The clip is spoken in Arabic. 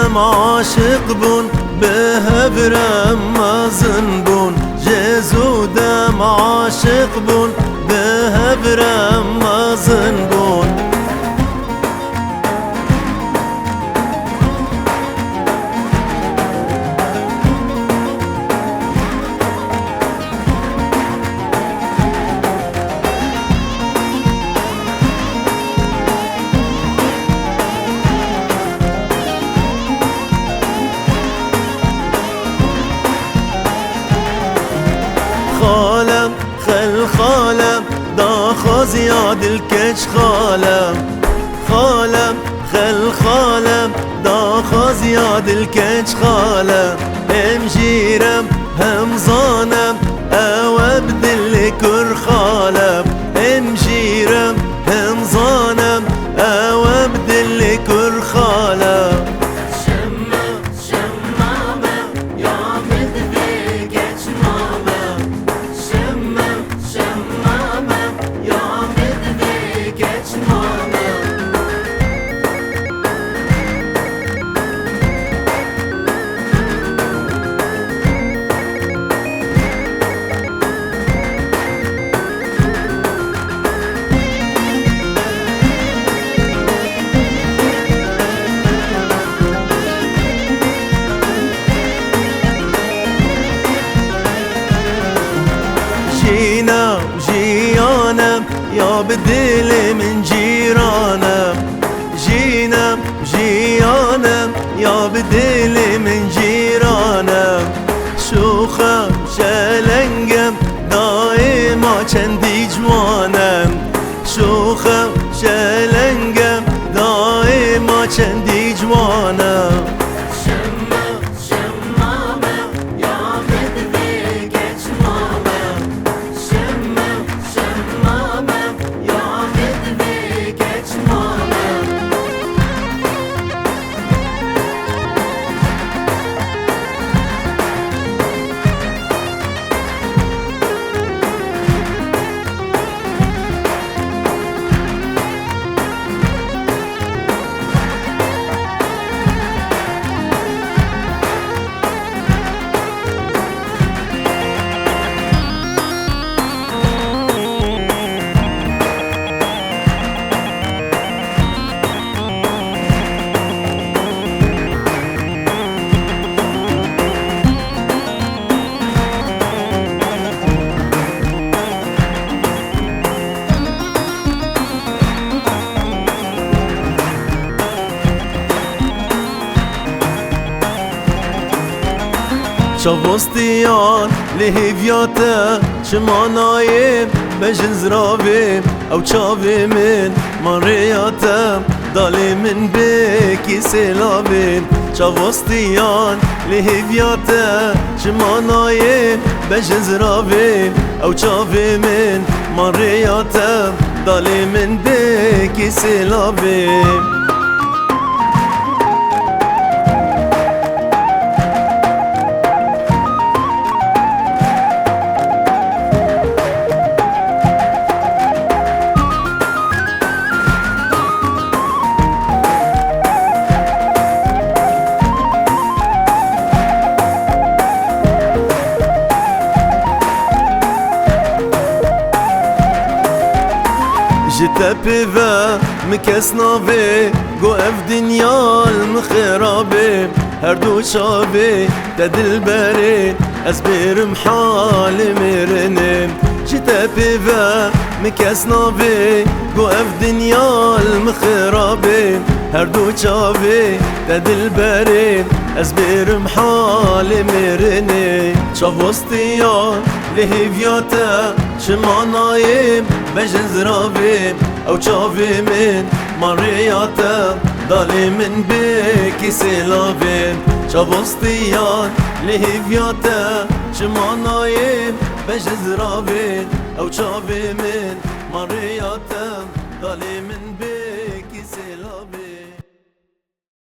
دم عاشق بون به برم مزن بون جزو دم عاشق بون به برم مزن بون خالم خل خالم دا خزياد الكش خالم خالم خل خالم دا خزياد الكش خالم هم جيرم هم زانم او بدل كر خالم هم جيرم هم زانم او بدل كر خالم جينا جيانم يا بدل من جيرانم جينا جيانم يا بدل من جيرانم شوخم شلنگم دائما چندی جوانم شوخم شلنگم دائما چندی جوانم شافستيان لهيفياتا شمانايم بجنز رابيم او تشافي من مرياتا دالي من بيكي سلابيم شافستيان لهيفياتا شمانايم بجنز رابيم او تشافي من مرياتا دالي من بيكي سلابيم جتا بيفا مكسنافي جو اف دنيا المخرابي هردو شابي تدل باري اسبيرم حالي ميرنم جتا بيفا مكسنافي جو اف دنيا المخرابي هردو شابي تدل باري اسبيرم حالي ميرنم شافستيان لهيفياتا شمانايم بجنز رابيم او تشافي من مرياتا دالي من بيكي سلابيم شافستيان لهيفياتا شمانايم بجنز رابيم او تشافي من مرياتا دالي من